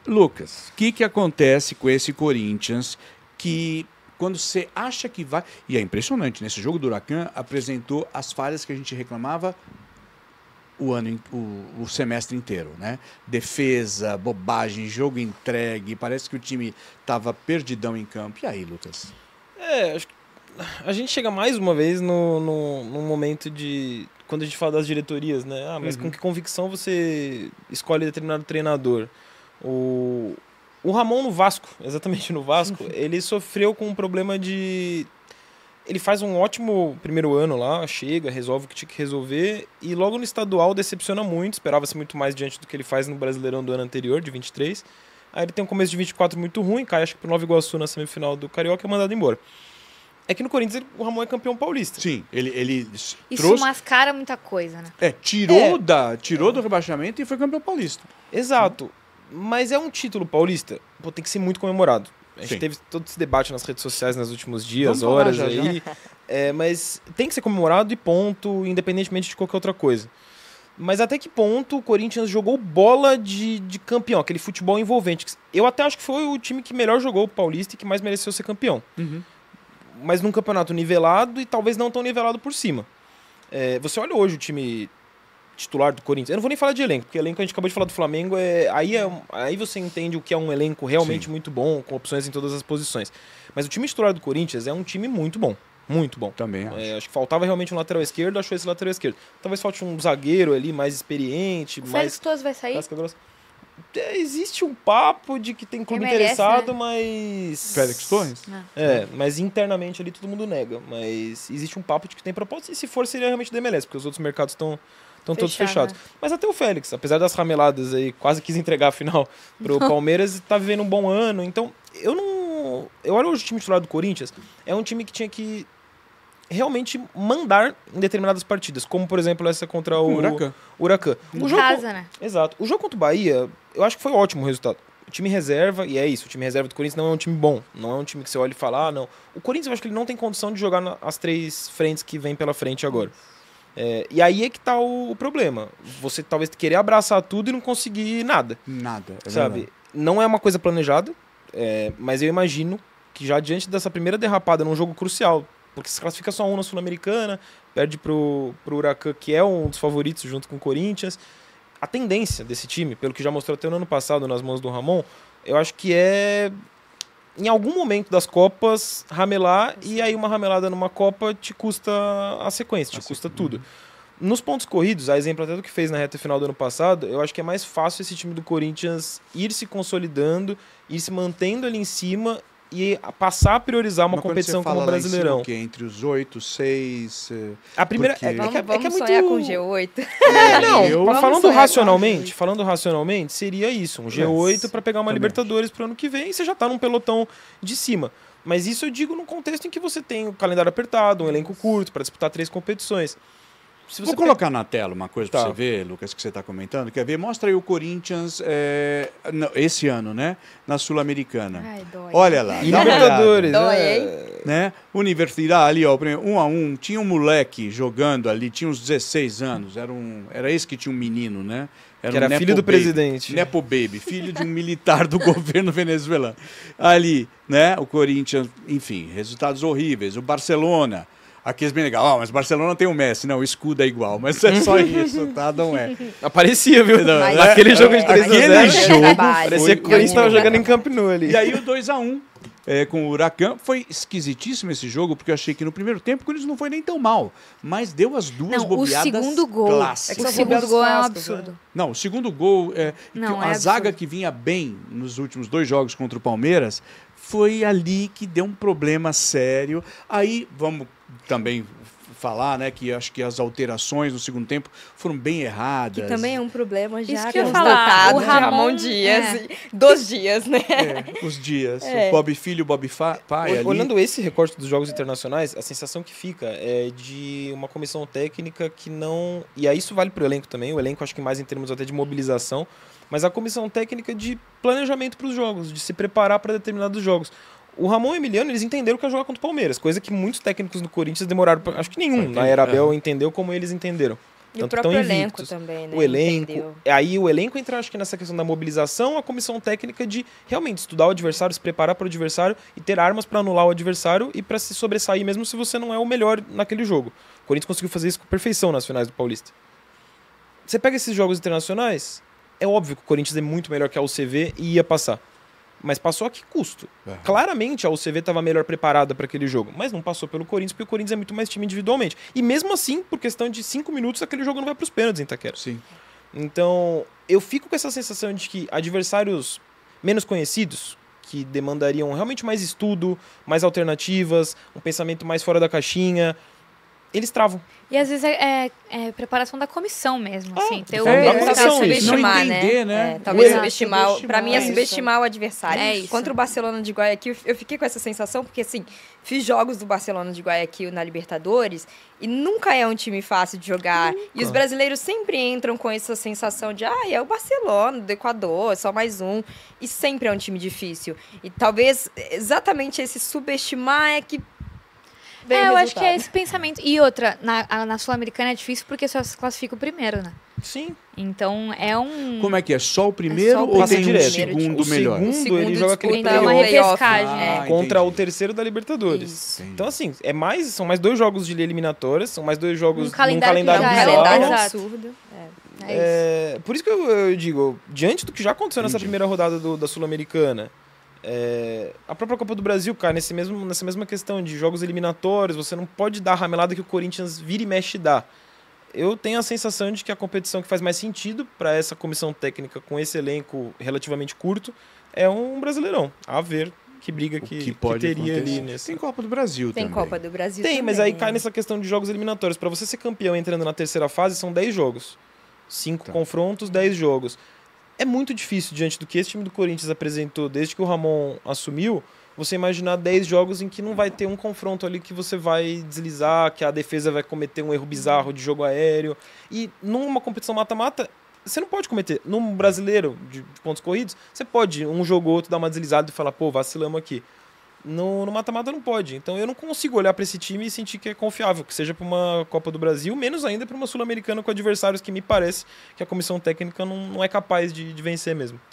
Lucas, o que acontece com esse Corinthians que quando você acha que vai... E é impressionante, nesse jogo do Huracan apresentou as falhas que a gente reclamava o semestre inteiro, né? Defesa, bobagem, jogo entregue, parece que o time estava perdidão em campo. E aí, Lucas? Acho que a gente chega mais uma vez no momento de... Quando a gente fala das diretorias, né? Mas com que convicção você escolhe determinado treinador? O Ramon no Vasco, exatamente no Vasco, ele sofreu com um problema de... Ele faz um ótimo primeiro ano lá, chega, resolve o que tinha que resolver, e logo no estadual decepciona muito, esperava-se muito mais diante do que ele faz no Brasileirão do ano anterior, de 23. Aí ele tem um começo de 24 muito ruim, cai acho que pro Nova Iguaçu na semifinal do Carioca e é mandado embora. É que no Corinthians o Ramon é campeão paulista. Sim, ele Isso trouxe... mascara muita coisa, né? Tirou do rebaixamento e foi campeão paulista. Exato. Mas é um título paulista, tem que ser muito comemorado. A gente Sim. teve todo esse debate nas redes sociais nos últimos dias, Vamos horas falar já, aí. Mas tem que ser comemorado e ponto, independentemente de qualquer outra coisa. Mas até que ponto o Corinthians jogou bola de campeão, aquele futebol envolvente? Eu até acho que foi o time que melhor jogou o Paulista e que mais mereceu ser campeão. Mas num campeonato nivelado e talvez não tão nivelado por cima. Você olha hoje o time titular do Corinthians. Eu não vou nem falar de elenco, porque elenco a gente acabou de falar do Flamengo. Aí você entende o que é um elenco realmente muito bom, com opções em todas as posições. Mas o time titular do Corinthians é um time muito bom. Muito bom. Também acho. Acho que faltava realmente um lateral esquerdo, achou esse lateral esquerdo. Talvez falte um zagueiro ali mais experiente. O Félix Torres vai sair? Existe um papo de que tem clube MLS, interessado, né? mas... Félix Torres? Mas internamente ali todo mundo nega. Mas existe um papo de que tem proposta, e se for seria realmente do MLS, porque os outros mercados estão todos fechados. Né? Mas até o Félix, apesar das rameladas aí, quase quis entregar a final pro Palmeiras, tá vivendo um bom ano. Então, eu olho hoje o time titular do Corinthians, é um time que tinha que realmente mandar em determinadas partidas, como por exemplo essa contra o Huracan. Em casa, né? Exato. O jogo contra o Bahia, eu acho que foi ótimo o resultado. O time reserva, e é isso, o time reserva do Corinthians não é um time bom, não é um time que você olha e fala, não. O Corinthians eu acho que ele não tem condição de jogar as três frentes que vem pela frente agora. E aí é que tá o problema. Você talvez querer abraçar tudo e não conseguir nada. Nada, sabe? Verdade. Não é uma coisa planejada, mas eu imagino que já diante dessa primeira derrapada num jogo crucial, porque se classifica só um na Sul-Americana, perde pro Huracan, que é um dos favoritos junto com o Corinthians. A tendência desse time, pelo que já mostrou até no ano passado nas mãos do Ramon, eu acho que em algum momento das Copas, ramelar, e aí uma ramelada numa Copa te custa a sequência, te custa tudo. Nos pontos corridos, a exemplo até do que fez na reta final do ano passado, eu acho que é mais fácil esse time do Corinthians ir se consolidando, ir se mantendo ali em cima e passar a priorizar uma competição como o Brasileirão. Cima, que entre os 8, 6... A primeira... porque... Vamos sonhar com G8. Falando racionalmente, seria isso. Um G8 para pegar uma Libertadores pro ano que vem e você já tá num pelotão de cima. Mas isso eu digo num contexto em que você tem o calendário apertado, um elenco curto para disputar 3 competições. Vou colocar na tela uma coisa para você ver, Lucas, que você está comentando. Quer ver? Mostra aí o Corinthians esse ano, né? Na Sul-Americana. Olha lá. E Libertadores. Né? Universidade ali, ó, 1-1. Tinha um moleque jogando ali, tinha uns 16 anos. Era esse que tinha um menino, né? Era filho do presidente. Nepo Baby, filho de um militar do governo venezuelano. Ali, né? O Corinthians, enfim, resultados horríveis. O Barcelona... Aqui bem legal, mas Barcelona tem o Messi, não, o escudo é igual, mas é só isso, tá? Não é. Aparecia, viu? Naquele jogo de 3-0. Aquele jogo, parecia que o Corinthians estava jogando em Camp Nou ali. E aí o 2-1 com o Huracan, foi esquisitíssimo esse jogo, porque eu achei que no primeiro tempo o Corinthians não foi nem tão mal, mas deu as duas bobeadas clássicas. O segundo gol é um absurdo. Não, o segundo gol, a zaga que vinha bem nos últimos 2 jogos contra o Palmeiras, foi ali que deu um problema sério. Aí, vamos também falar, né, que acho que as alterações no segundo tempo foram bem erradas. Que também é um problema já. Isso que eu ia falar. O Ramon Dias, dos dias, né? Os dias. Bob Filho, Bob Pai. Olhando esse recorte dos jogos internacionais, a sensação que fica é de uma comissão técnica que não... E aí isso vale para o elenco também. O elenco acho que mais em termos até de mobilização, mas a comissão técnica de planejamento para os jogos, de se preparar para determinados jogos. O Ramon e o Emiliano, eles entenderam que ia jogar contra o Palmeiras, coisa que muitos técnicos do Corinthians demoraram, acho que nenhum na era Abel entendeu como eles entenderam. E Tanto o que próprio estão elenco invictos. também, né? O elenco. Entendeu? Aí o elenco entra, acho que nessa questão da mobilização, a comissão técnica de realmente estudar o adversário, se preparar para o adversário e ter armas para anular o adversário e para se sobressair, mesmo se você não é o melhor naquele jogo. O Corinthians conseguiu fazer isso com perfeição nas finais do Paulista. Você pega esses jogos internacionais, é óbvio que o Corinthians é muito melhor que a UCV e ia passar. Mas passou a que custo? Claramente a UCV estava melhor preparada para aquele jogo, mas não passou pelo Corinthians, porque o Corinthians é muito mais time individualmente. E mesmo assim, por questão de 5 minutos, aquele jogo não vai para os pênaltis em Itaquera. Sim. Então, eu fico com essa sensação de que adversários menos conhecidos, que demandariam realmente mais estudo, mais alternativas, um pensamento mais fora da caixinha, eles travam. E às vezes é preparação da comissão mesmo, assim. Ter organização, Talvez isso. subestimar, Não entender, né? Talvez É, subestimar. Pra mim é isso. subestimar o adversário. É isso. Contra o Barcelona de Guayaquil, eu fiquei com essa sensação, porque assim, fiz jogos do Barcelona de Guayaquil na Libertadores e nunca é um time fácil de jogar. E os brasileiros sempre entram com essa sensação de, é o Barcelona do Equador, só mais um. E sempre é um time difícil. E talvez exatamente esse subestimar é que Eu acho que é esse pensamento. E outra, na Sul-Americana é difícil porque só se classifica o primeiro, né? Sim. Então é um... Como é que é? Só o primeiro só o ou passa tem um direto. segundo O melhor? segundo, ele joga aquele disputa É uma playoff repescagem. contra entendi. o terceiro da Libertadores. Isso. Então, assim, são mais 2 jogos de eliminatórias, são mais 2 jogos Um num calendário que calendário já um é bizarro. calendário Exato. absurdo. É isso. Por isso que eu digo, diante do que já aconteceu nessa Entendi. primeira rodada da Sul-Americana, a própria Copa do Brasil, cara, nessa mesma questão de jogos eliminatórios, você não pode dar a ramelada que o Corinthians vira e mexe e dá. Eu tenho a sensação de que a competição que faz mais sentido para essa comissão técnica com esse elenco relativamente curto é um Brasileirão. A ver que briga O que pode teria acontecer. ali nesse. Tem Copa do Brasil Tem também. Copa do Brasil Tem, mas também, aí cai nessa questão de jogos eliminatórios. Para você ser campeão entrando na terceira fase, são 10 jogos. 5 Tá. confrontos, 10 jogos. É muito difícil, diante do que esse time do Corinthians apresentou desde que o Ramon assumiu, você imaginar 10 jogos em que não vai ter um confronto ali que você vai deslizar, que a defesa vai cometer um erro bizarro de jogo aéreo. E numa competição mata-mata, você não pode cometer. Num brasileiro de pontos corridos, você pode um jogo ou outro dar uma deslizada e falar, pô, vacilamos aqui. No mata-mata não pode. Então eu não consigo olhar para esse time e sentir que é confiável, que seja para uma Copa do Brasil, menos ainda para uma Sul-Americana com adversários que me parece que a comissão técnica não é capaz de vencer mesmo.